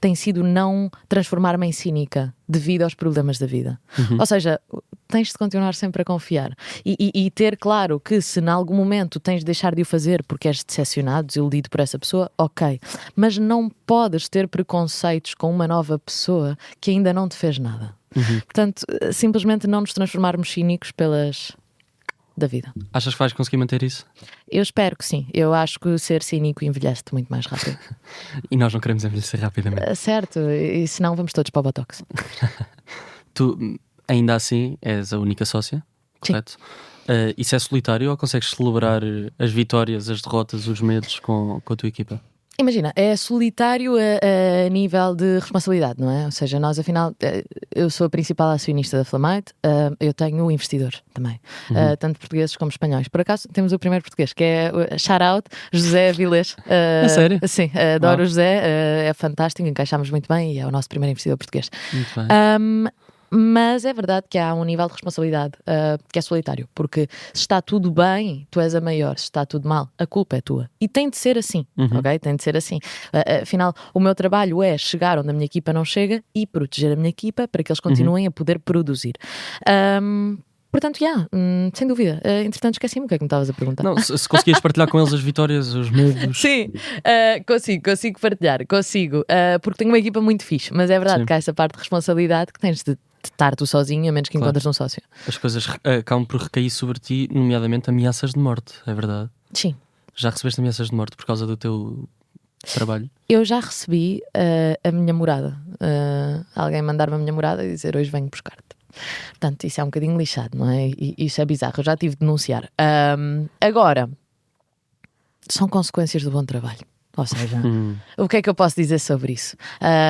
tem sido não transformar-me em cínica devido aos problemas da vida. Ou seja, tens de continuar sempre a confiar e ter claro que se em algum momento tens de deixar de o fazer porque és decepcionado, desiludido por essa pessoa, ok, mas não podes ter preconceitos com uma nova pessoa que ainda não te fez nada. Portanto, simplesmente não nos transformarmos cínicos da vida. Achas que vais conseguir manter isso? Eu espero que sim. Eu acho que ser cínico envelhece-te muito mais rápido. E nós não queremos envelhecer rapidamente. Certo, e senão vamos todos para o Botox. Tu, ainda assim, és a única sócia, correto? Isso é solitário ou consegues celebrar as vitórias, as derrotas, os medos com a tua equipa? Imagina, é solitário a nível de responsabilidade, não é? Ou seja, nós afinal, eu sou a principal acionista da Flamite, eu tenho investidores também, tanto portugueses como espanhóis. Por acaso temos o primeiro português, que é shout out, José Vilés. É sério? Sim, adoro o José, é fantástico, encaixámos muito bem e é o nosso primeiro investidor português. Muito bem. Mas é verdade que há um nível de responsabilidade que é solitário, porque se está tudo bem, tu és a maior, se está tudo mal, a culpa é tua. E tem de ser assim, ok? Tem de ser assim. Afinal, o meu trabalho é chegar onde a minha equipa não chega e proteger a minha equipa para que eles continuem a poder produzir. Portanto, sem dúvida. Entretanto, esqueci-me o que é que me estavas a perguntar. Não, se conseguires partilhar com eles as vitórias, os medos. Sim, consigo partilhar, porque tenho uma equipa muito fixe, mas é verdade que há essa parte de responsabilidade que tens de estar tu sozinho, a menos que encontres um sócio. As coisas acabam por recair sobre ti, nomeadamente ameaças de morte, é verdade? Sim. Já recebeste ameaças de morte por causa do teu trabalho? Eu já recebi a minha morada. Alguém mandar-me a minha morada e dizer hoje venho buscar-te. Portanto, isso é um bocadinho lixado, não é? E isso é bizarro, eu já tive de denunciar. Agora, são consequências do bom trabalho. Ou seja, o que é que eu posso dizer sobre isso?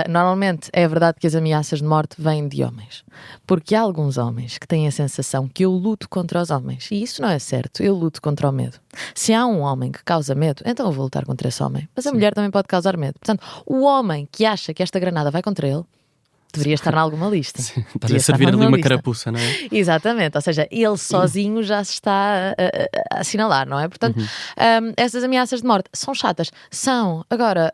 Normalmente é verdade que as ameaças de morte vêm de homens, porque há alguns homens que têm a sensação que eu luto contra os homens, e isso não é certo, eu luto contra o medo. Se há um homem que causa medo, então eu vou lutar contra esse homem, mas a mulher também pode causar medo. Portanto, o homem que acha que esta granada vai contra ele deveria estar em alguma lista. Sim, estás a servir ali uma carapuça, não é? Exatamente, ou seja, ele sozinho já se está a assinalar, não é? Portanto, essas ameaças de morte são chatas. São, agora,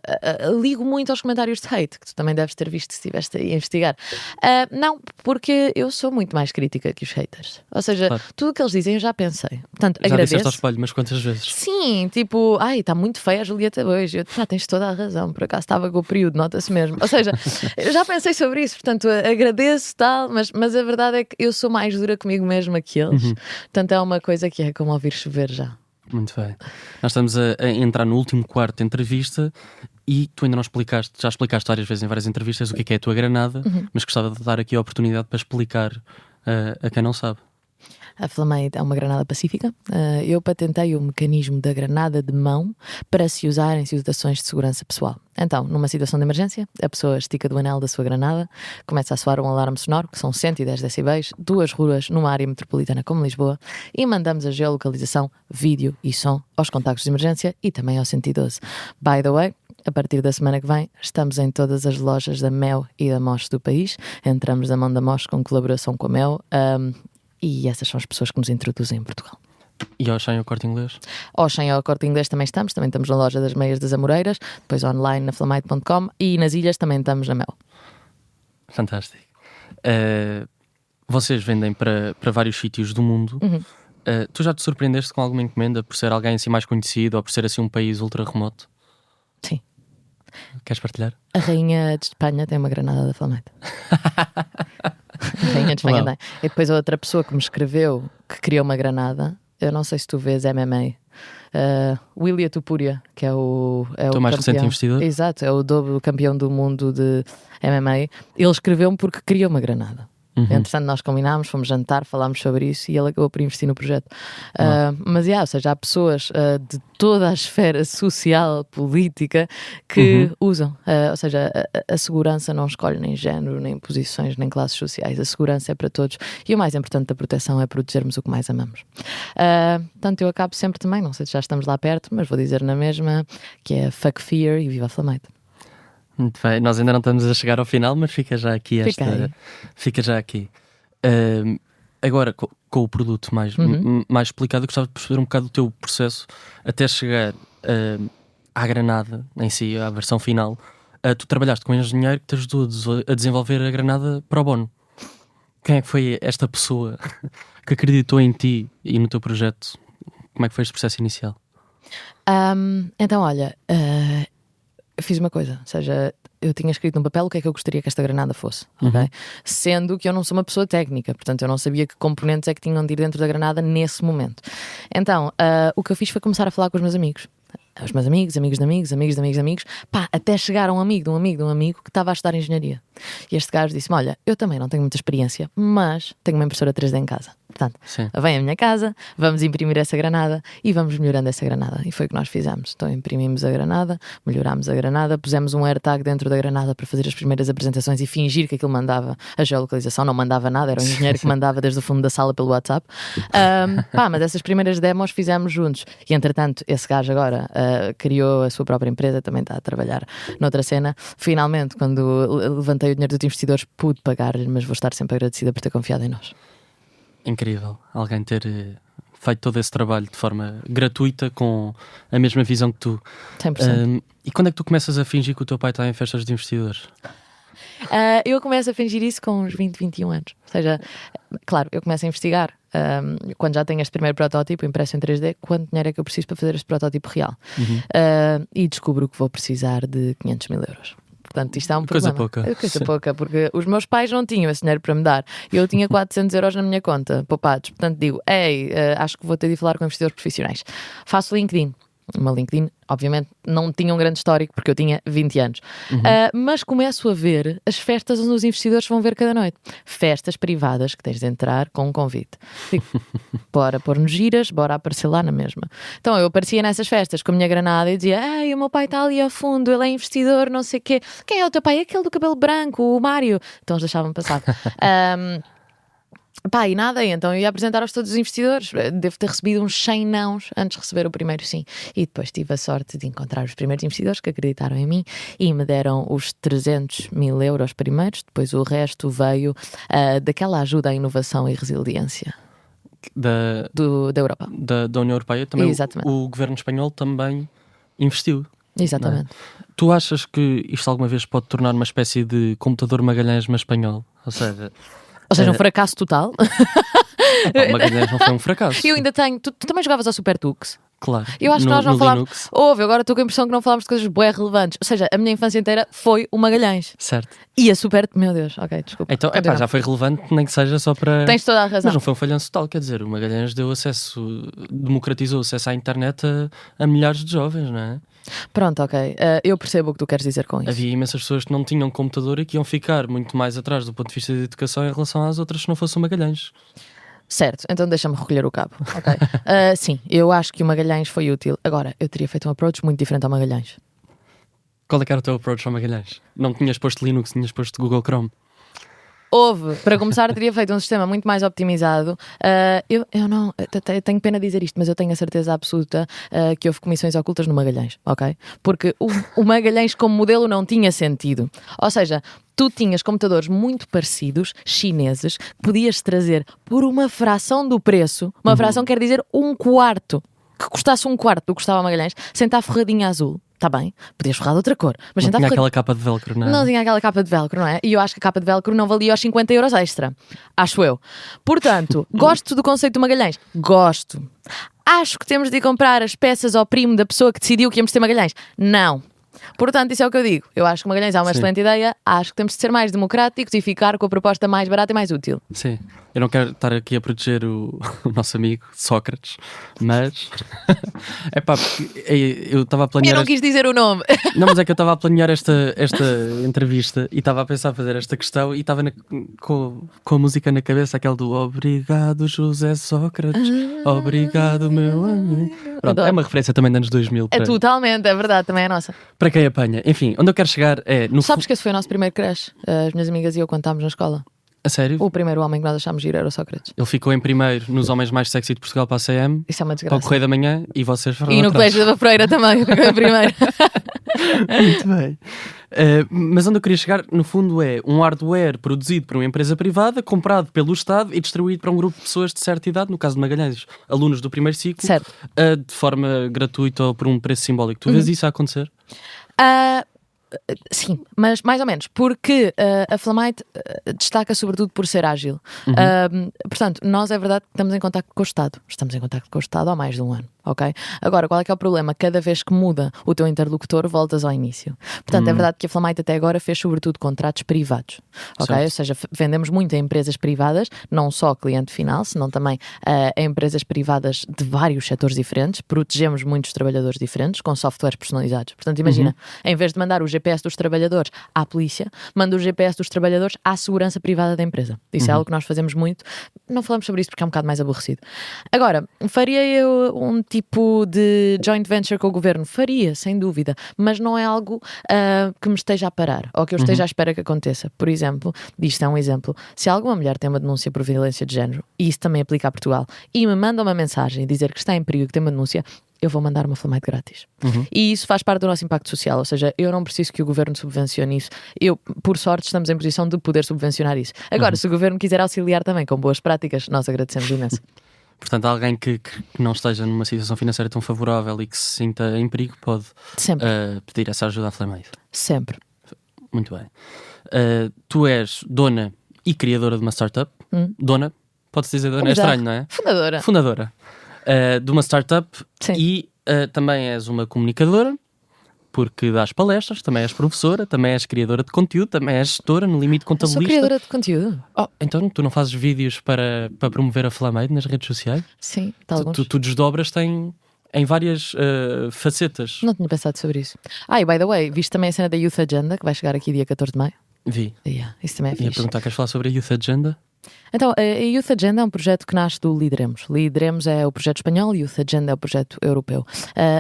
ligo muito aos comentários de hate, que tu também deves ter visto se estiveste aí a investigar. Não, porque eu sou muito mais crítica que os haters. Ou seja, tudo o que eles dizem eu já pensei. Portanto, já agradeço. disseste ao espelho, mas quantas vezes? Sim, tipo, está muito feia a Julieta hoje. Tens toda a razão, por acaso estava com o período, nota-se mesmo. Ou seja, eu já pensei sobre isso. Portanto, agradeço tal, mas a verdade é que eu sou mais dura comigo mesma que eles. Portanto, é uma coisa que é como ouvir chover já. Muito bem. Nós estamos a entrar no último quarto de entrevista e tu ainda não explicaste, já explicaste várias vezes em várias entrevistas o que é a tua granada, mas gostava de dar aqui a oportunidade para explicar a quem não sabe. A Flamite é uma granada pacífica. Eu patentei o mecanismo da granada de mão para se usar em situações de segurança pessoal. Então, numa situação de emergência, a pessoa estica do anel da sua granada, começa a soar um alarme sonoro, que são 110 decibéis, 2 ruas numa área metropolitana como Lisboa, e mandamos a geolocalização, vídeo e som aos contactos de emergência e também ao 112. By the way, a partir da semana que vem, estamos em todas as lojas da Mel e da Mosh do país. Entramos da mão da Mosh com colaboração com a Mel. E essas são as pessoas que nos introduzem em Portugal. E ao Auchan e ao Corte Inglês? Ao Auchan e ao Corte Inglês também estamos na loja das Meias das Amoreiras, depois online na flamite.com e nas ilhas também estamos na Mel. Fantástico. Vocês vendem para vários sítios do mundo. Tu já te surpreendeste com alguma encomenda por ser alguém assim mais conhecido ou por ser assim um país ultra remoto? Sim. Queres partilhar? A Rainha de Espanha tem uma granada da Flamite. A Rainha de Espanha tem. E depois a outra pessoa que me escreveu que criou uma granada, eu não sei se tu vês MMA, William Tupuria, que é o teu mais recente investidor. Exato, é o dobro campeão do mundo de MMA. Ele escreveu-me porque criou uma granada. Entretanto, nós combinámos, fomos jantar, falámos sobre isso e ele acabou por investir no projeto. Mas, ou seja, há pessoas de toda a esfera social, política, que usam. Ou seja, a segurança não escolhe nem género, nem posições, nem classes sociais. A segurança é para todos. E o mais importante da proteção é protegermos o que mais amamos. Portanto, eu acabo sempre também, não sei se já estamos lá perto, mas vou dizer na mesma, que é fuck fear e viva a Flamite. Muito bem, nós ainda não estamos a chegar ao final, mas fica já aqui Fica já aqui. Agora, com o produto mais explicado. Eu gostava de perceber um bocado o teu processo até chegar à granada em si, à versão final. Tu trabalhaste com um engenheiro que te ajudou a desenvolver a granada pro bono. Quem é que foi esta pessoa que acreditou em ti e no teu projeto? Como é que foi este processo inicial? Então, olha, eu fiz uma coisa, ou seja, eu tinha escrito num papel o que é que eu gostaria que esta granada fosse, ok? Sendo que eu não sou uma pessoa técnica, portanto eu não sabia que componentes é que tinham de ir dentro da granada nesse momento. Então, o que eu fiz foi começar a falar com os meus amigos. Os meus amigos, amigos de amigos, amigos de amigos de amigos, até chegar a um amigo de um amigo de um amigo que estava a estudar engenharia. E este gajo disse-me, olha, eu também não tenho muita experiência, mas tenho uma impressora 3D em casa. Portanto, vem à minha casa, vamos imprimir essa granada e vamos melhorando essa granada. E foi o que nós fizemos. Então imprimimos a granada, melhorámos a granada, pusemos um AirTag dentro da granada para fazer as primeiras apresentações e fingir que aquilo mandava a geolocalização. Não mandava nada, era um engenheiro que mandava desde o fundo da sala pelo WhatsApp. Mas essas primeiras demos fizemos juntos. E entretanto, esse gajo agora criou a sua própria empresa, também está a trabalhar noutra cena. Finalmente, quando levantei o dinheiro dos investidores, pude pagar-lhe, mas vou estar sempre agradecida por ter confiado em nós. Incrível, alguém ter feito todo esse trabalho de forma gratuita, com a mesma visão que tu. 100%. E quando é que tu começas a fingir que o teu pai está em festas de investidores? Eu começo a fingir isso com uns 20, 21 anos. Ou seja, claro, eu começo a investigar quando já tenho este primeiro protótipo impresso em 3D, quanto dinheiro é que eu preciso para fazer este protótipo real. E descubro que vou precisar de 500 mil euros. Portanto, isto é um problema. Coisa pouca, porque os meus pais não tinham esse dinheiro para me dar. Eu tinha 400 euros na minha conta, poupados. Portanto, digo, acho que vou ter de falar com investidores profissionais. Faço o LinkedIn. O meu LinkedIn, obviamente, não tinha um grande histórico, porque eu tinha 20 anos. Mas começo a ver as festas onde os investidores vão ver cada noite. Festas privadas que tens de entrar com um convite. Digo, bora pôr-nos giras, bora aparecer lá na mesma. Então eu aparecia nessas festas com a minha granada e dizia, o meu pai está ali ao fundo, ele é investidor, não sei o quê. Quem é o teu pai? Aquele do cabelo branco, o Mário. Então eles deixavam passar. E nada, então eu ia apresentar aos todos os investidores. Devo ter recebido uns 100 nãos antes de receber o primeiro sim. E depois tive a sorte de encontrar os primeiros investidores que acreditaram em mim e me deram os 300 mil euros primeiros. Depois o resto veio daquela ajuda à inovação e resiliência da Europa, da União Europeia. Também. Exatamente. O governo espanhol também investiu. Exatamente. Tu achas que isto alguma vez pode tornar uma espécie de computador Magalhães, mas espanhol? Ou seja, um fracasso total. O Magalhães não foi um fracasso. Eu ainda tenho. Tu também jogavas ao Super Tux? Claro. Eu acho que nós não falámos. Linux. Agora estou com a impressão que não falámos de coisas bué relevantes. Ou seja, a minha infância inteira foi o Magalhães. Certo. E a Super. Meu Deus, ok, desculpa. Então, já foi relevante, nem que seja só para. Tens toda a razão. Mas não foi um falhanço total, quer dizer, o Magalhães democratizou o acesso à internet a milhares de jovens, não é? Pronto, ok. Eu percebo o que tu queres dizer com isso. Havia imensas pessoas que não tinham computador e que iam ficar muito mais atrás do ponto de vista da educação em relação às outras se não fosse o Magalhães. Certo, então deixa-me recolher o cabo. Okay. Sim, eu acho que o Magalhães foi útil. Agora, eu teria feito um approach muito diferente ao Magalhães. Qual é que era o teu approach ao Magalhães? Não tinhas posto Linux, tinhas posto Google Chrome? Para começar, teria feito um sistema muito mais optimizado. Eu não tenho pena de dizer isto, mas eu tenho a certeza absoluta que houve comissões ocultas no Magalhães, ok? Porque o Magalhães como modelo não tinha sentido. Ou seja, tu tinhas computadores muito parecidos, chineses, que podias trazer por uma fração do preço. Uma fração quer dizer um quarto. Que custasse um quarto do que custava a Magalhães, sem estar forradinha azul. Está bem, podias forrar de outra cor. Mas não tinha aquela capa de velcro, não é? Não tinha aquela capa de velcro, não é? E eu acho que a capa de velcro não valia os 50 euros extra. Acho eu. Portanto, gosto do conceito do Magalhães? Gosto. Acho que temos de ir comprar as peças ao primo da pessoa que decidiu que íamos ter Magalhães? Não. Portanto, isso é o que eu digo. Eu acho que o Magalhães é uma excelente ideia. Acho que temos de ser mais democráticos e ficar com a proposta mais barata e mais útil. Sim. Eu não quero estar aqui a proteger o nosso amigo Sócrates, mas eu estava a planear. Eu não quis dizer o nome. Não, mas é que eu estava a planear esta entrevista e estava a pensar fazer esta questão e estava com a música na cabeça, aquela do Obrigado José Sócrates, obrigado meu amigo. Pronto, é uma referência também de anos 2000. É totalmente, é verdade, também é nossa. Para quem apanha. Enfim, onde eu quero chegar é... Sabes que esse foi o nosso primeiro crush? As minhas amigas e eu quando estávamos na escola. A sério? O primeiro homem que nós achámos giro era o Sócrates. Ele ficou em primeiro nos homens mais sexy de Portugal para a CM. Isso é uma desgraça. Para o Correio da Manhã e vocês foram E no atrás. Colégio da Freira também, ficou em primeiro. Muito bem. Mas onde eu queria chegar, no fundo, é um hardware produzido por uma empresa privada, comprado pelo Estado e distribuído para um grupo de pessoas de certa idade, no caso de Magalhães, alunos do primeiro ciclo, de forma gratuita ou por um preço simbólico. Tu vês isso a acontecer? Sim, mas mais ou menos, porque a Flamite destaca sobretudo por ser ágil. Portanto, nós é verdade que estamos em contacto com o Estado. Estamos em contacto com o Estado há mais de um ano, ok? Agora, qual é que é o problema? Cada vez que muda o teu interlocutor, voltas ao início. Portanto, é verdade que a Flamite até agora fez sobretudo contratos privados, ok? Certo. Ou seja, vendemos muito a empresas privadas, não só cliente final, senão também a empresas privadas de vários setores diferentes. Protegemos muitos trabalhadores diferentes com softwares personalizados. Portanto, imagina, em vez de mandar o GPS dos trabalhadores à polícia, manda o GPS dos trabalhadores à segurança privada da empresa. Isso é algo que nós fazemos muito. Não falamos sobre isso porque é um bocado mais aborrecido. Agora, faria eu um tipo de joint venture com o governo? Faria, sem dúvida, mas não é algo que me esteja a parar ou que eu esteja à espera que aconteça. Por exemplo, isto é um exemplo, se alguma mulher tem uma denúncia por violência de género, e isso também aplica a Portugal, e me manda uma mensagem dizer que está em perigo, que tem uma denúncia, eu vou mandar uma Flamite grátis. E isso faz parte do nosso impacto social, ou seja, eu não preciso que o governo subvencione isso. Eu, por sorte, estamos em posição de poder subvencionar isso. Agora, se o governo quiser auxiliar também com boas práticas, nós agradecemos imenso. Portanto, alguém que não esteja numa situação financeira tão favorável e que se sinta em perigo pode pedir essa ajuda à Flamite. Sempre. Muito bem. Tu és dona e criadora de uma startup. Dona, pode-se dizer dona? É estranho, não é? Fundadora. De uma startup. Sim. E também és uma comunicadora, porque dás palestras, também és professora, também és criadora de conteúdo, também és gestora, no limite contabilista. Eu sou criadora de conteúdo. Então tu não fazes vídeos para promover a Flamite nas redes sociais? Sim, alguns. Tu desdobras-te em várias facetas. Não tinha pensado sobre isso. E by the way, viste também a cena da Youth Agenda, que vai chegar aqui dia 14 de maio? Vi. Isso também é fixe. Ia perguntar, queres falar sobre a Youth Agenda? Então, a Youth Agenda é um projeto que nasce do Lideremos. Lideremos é o projeto espanhol e Youth Agenda é o projeto europeu.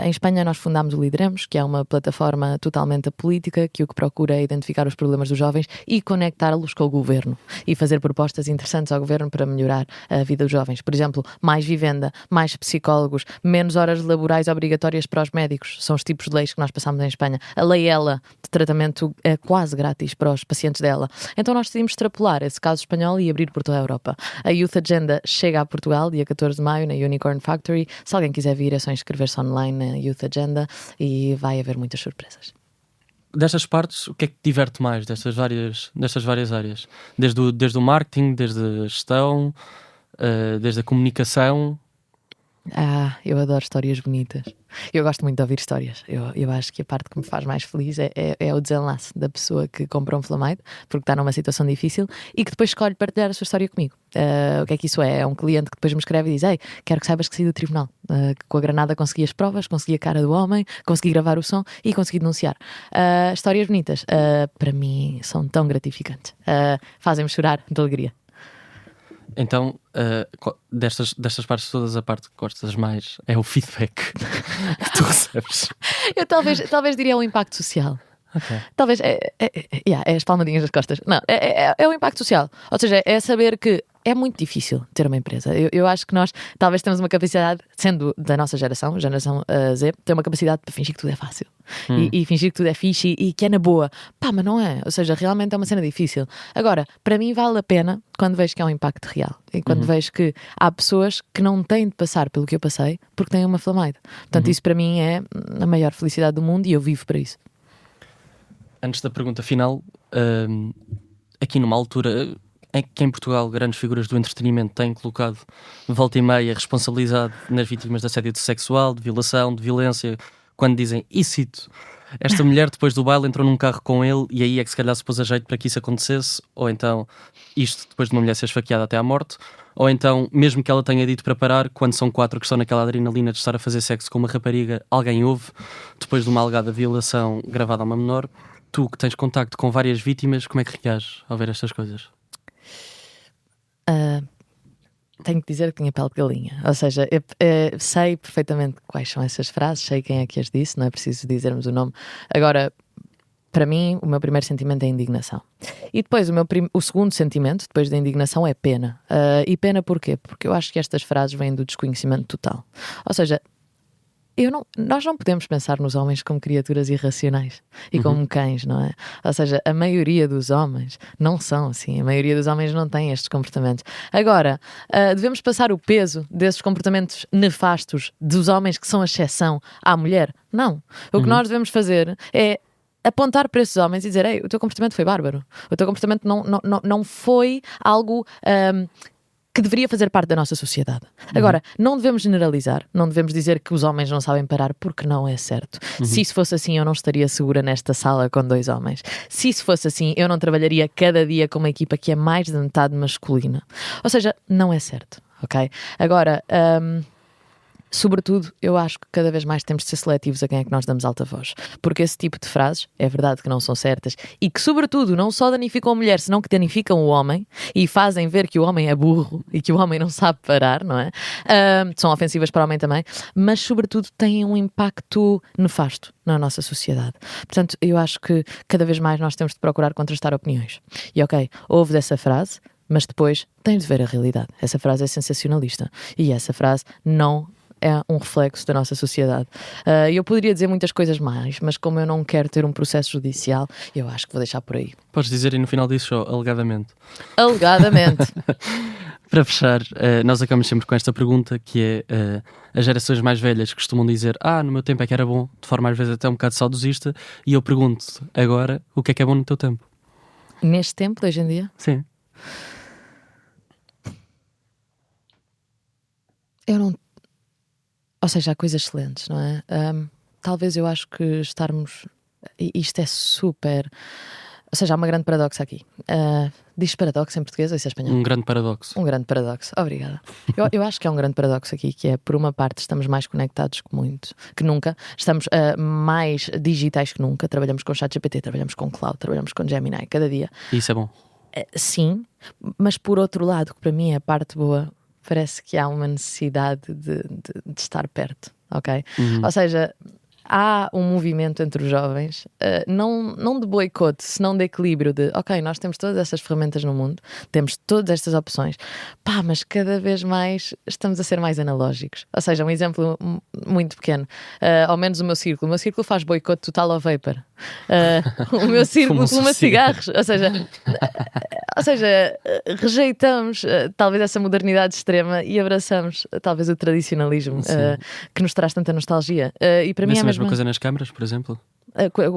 Em Espanha nós fundámos o Lideremos, que é uma plataforma totalmente apolítica, que o que procura é identificar os problemas dos jovens e conectá-los com o governo e fazer propostas interessantes ao governo para melhorar a vida dos jovens. Por exemplo, mais vivenda, mais psicólogos, menos horas laborais obrigatórias para os médicos. São os tipos de leis que nós passamos em Espanha. A lei ELA, de tratamento quase grátis para os pacientes dela. Então nós decidimos extrapolar esse caso espanhol e abrir por toda a Europa. A Youth Agenda chega a Portugal dia 14 de maio na Unicorn Factory. Se alguém quiser vir, é só inscrever-se online na Youth Agenda e vai haver muitas surpresas. Destas partes, o que é que te diverte mais destas várias áreas? Desde o marketing, desde a gestão, desde a comunicação? Eu adoro histórias bonitas. Eu gosto muito de ouvir histórias. Eu acho que a parte que me faz mais feliz é o desenlace da pessoa que compra um Flamite porque está numa situação difícil e que depois escolhe partilhar a sua história comigo. O que é que isso é? É um cliente que depois me escreve e diz: ei, quero que saibas que saí do tribunal, que com a granada consegui as provas, consegui a cara do homem, consegui gravar o som e consegui denunciar. Histórias bonitas, para mim, são tão gratificantes. Fazem-me chorar de alegria. Então, destas partes todas, a parte que gostas mais é o feedback que tu recebes. Eu talvez diria o impacto social. Okay. Talvez é as palmadinhas das costas. Não, é o impacto social. Ou seja, é saber que é muito difícil ter uma empresa. Eu acho que nós talvez temos uma capacidade, sendo da nossa geração Z, tem uma capacidade para fingir que tudo é fácil e fingir que tudo é fixe e que é na boa. Mas não é. Ou seja, realmente é uma cena difícil. Agora, para mim vale a pena quando vejo que é um impacto real e quando vejo que há pessoas que não têm de passar pelo que eu passei porque têm uma Flamite. Portanto, isso para mim é a maior felicidade do mundo e eu vivo para isso. Antes da pergunta final, aqui numa altura em que em Portugal grandes figuras do entretenimento têm colocado volta e meia responsabilidade nas vítimas de assédio sexual, de violação, de violência, quando dizem, e cito, esta mulher depois do baile entrou num carro com ele e aí é que se calhar se pôs a jeito para que isso acontecesse, ou então isto depois de uma mulher ser esfaqueada até à morte, ou então mesmo que ela tenha dito para parar, quando são 4 que estão naquela adrenalina de estar a fazer sexo com uma rapariga, alguém ouve, depois de uma alegada violação gravada a uma menor. Tu que tens contacto com várias vítimas, como é que reages ao ver estas coisas? Tenho que dizer que tinha pele de galinha. Ou seja, eu sei perfeitamente quais são essas frases, sei quem é que as disse, não é preciso dizermos o nome. Agora, para mim, o meu primeiro sentimento é indignação. E depois, o segundo sentimento, depois da indignação, é pena. E pena porquê? Porque eu acho que estas frases vêm do desconhecimento total. Ou seja, nós não podemos pensar nos homens como criaturas irracionais e como cães, não é? Ou seja, a maioria dos homens não são assim. A maioria dos homens não tem estes comportamentos. Agora, devemos passar o peso desses comportamentos nefastos dos homens que são a exceção à mulher? Não. O que nós devemos fazer é apontar para esses homens e dizer: ei, o teu comportamento foi bárbaro. O teu comportamento não foi algo que deveria fazer parte da nossa sociedade. Agora, não devemos generalizar, não devemos dizer que os homens não sabem parar, porque não é certo. Se isso fosse assim, eu não estaria segura nesta sala com 2 homens. Se isso fosse assim, eu não trabalharia cada dia com uma equipa que é mais de metade masculina. Ou seja, não é certo, ok? Agora, sobretudo, eu acho que cada vez mais temos de ser seletivos a quem é que nós damos alta voz. Porque esse tipo de frases, é verdade que não são certas e que, sobretudo, não só danificam a mulher, senão que danificam o homem e fazem ver que o homem é burro e que o homem não sabe parar, não é? São ofensivas para o homem também, mas, sobretudo, têm um impacto nefasto na nossa sociedade. Portanto, eu acho que cada vez mais nós temos de procurar contrastar opiniões. E ok, ouves essa frase, mas depois tens de ver a realidade. Essa frase é sensacionalista e essa frase não é um reflexo da nossa sociedade. Eu poderia dizer muitas coisas mais, mas como eu não quero ter um processo judicial, eu acho que vou deixar por aí. Podes dizer aí no final disso, alegadamente. Alegadamente. Para fechar, nós acabamos sempre com esta pergunta, que é: as gerações mais velhas costumam dizer: no meu tempo é que era bom, de forma às vezes até um bocado saudosista, e eu pergunto agora, o que é bom no teu tempo? Neste tempo, de hoje em dia? Sim. Ou seja, há coisas excelentes, não é? Talvez eu acho que estarmos... Isto é super... Ou seja, há uma grande paradoxa aqui. Diz paradoxo em português ou isso é espanhol? Um grande paradoxo. Um grande paradoxo, obrigada. Eu acho que há um grande paradoxo aqui, que é, por uma parte, estamos mais conectados que nunca. Estamos mais digitais que nunca. Trabalhamos com ChatGPT, trabalhamos com Cloud, trabalhamos com Gemini, cada dia. E isso é bom? Sim, mas por outro lado, que para mim é a parte boa... Parece que há uma necessidade de estar perto, ok? Ou seja, há um movimento entre os jovens, não de boicote, senão de equilíbrio, de ok, nós temos todas essas ferramentas no mundo, temos todas estas opções, mas cada vez mais estamos a ser mais analógicos. Ou seja, um exemplo muito pequeno, ao menos o meu círculo faz boicote total ao vapor. O meu círculo fuma cigarros, ou seja, rejeitamos talvez essa modernidade extrema e abraçamos talvez o tradicionalismo que nos traz tanta nostalgia. E para mim é a mesma coisa nas câmaras, por exemplo?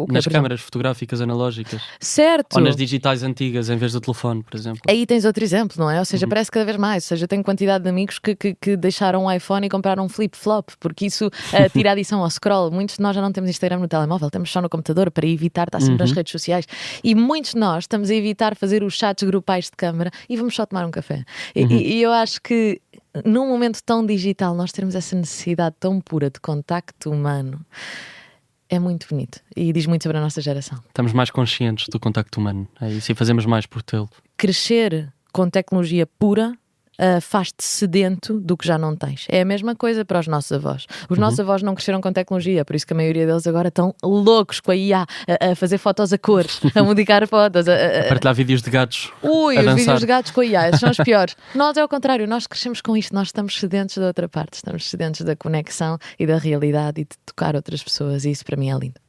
Nas câmaras fotográficas analógicas. Certo. Ou nas digitais antigas em vez do telefone, por exemplo. Aí tens outro exemplo, não é? Ou seja, parece cada vez mais. Ou seja, eu tenho quantidade de amigos que deixaram um iPhone e compraram um flip-flop, porque isso tira a adição ao scroll. Muitos de nós já não temos Instagram no telemóvel, temos só no computador para evitar estar sempre nas redes sociais. E muitos de nós estamos a evitar fazer os chats grupais de câmara e vamos só tomar um café. E eu acho que num momento tão digital nós termos essa necessidade tão pura de contacto humano é muito bonito e diz muito sobre a nossa geração. Estamos mais conscientes do contacto humano, é isso, e fazemos mais por tê-lo. Crescer com tecnologia pura faz-te sedento do que já não tens. É a mesma coisa para os nossos avós. Os nossos avós não cresceram com tecnologia, por isso que a maioria deles agora estão loucos com a IA, a fazer fotos a cores, a modificar fotos, a partilhar vídeos de gatos. Os vídeos de gatos com a IA, esses são os piores. Nós é o contrário, nós crescemos com isto, nós estamos sedentos da outra parte, estamos sedentos da conexão e da realidade e de tocar outras pessoas, e isso para mim é lindo.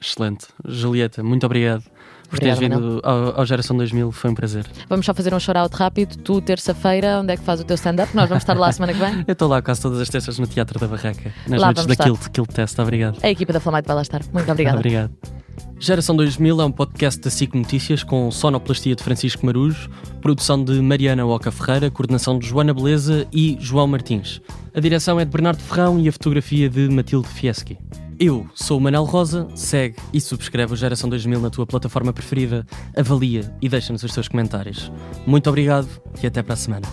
Excelente. Julieta, muito obrigado por teres vindo ao Geração 2000, foi um prazer. Vamos só fazer um shout-out rápido. Tu, terça-feira, onde é que faz o teu stand-up? Nós vamos estar lá a semana que vem. Eu estou lá quase todas as terças no Teatro da Barraca, nas lá noites da Kilt Test. Obrigado. A equipa da Flamite vai lá estar. Muito obrigada. Obrigado. Geração 2000 é um podcast da SIC Notícias com sonoplastia de Francisco Marujo, produção de Mariana Oca Ferreira, coordenação de Joana Beleza e João Martins. A direção é de Bernardo Ferrão e a fotografia de Matilde Fieschi. Eu sou o Manel Rosa, segue e subscreve o Geração 2000 na tua plataforma preferida, avalia e deixa-nos os teus comentários. Muito obrigado e até para a semana.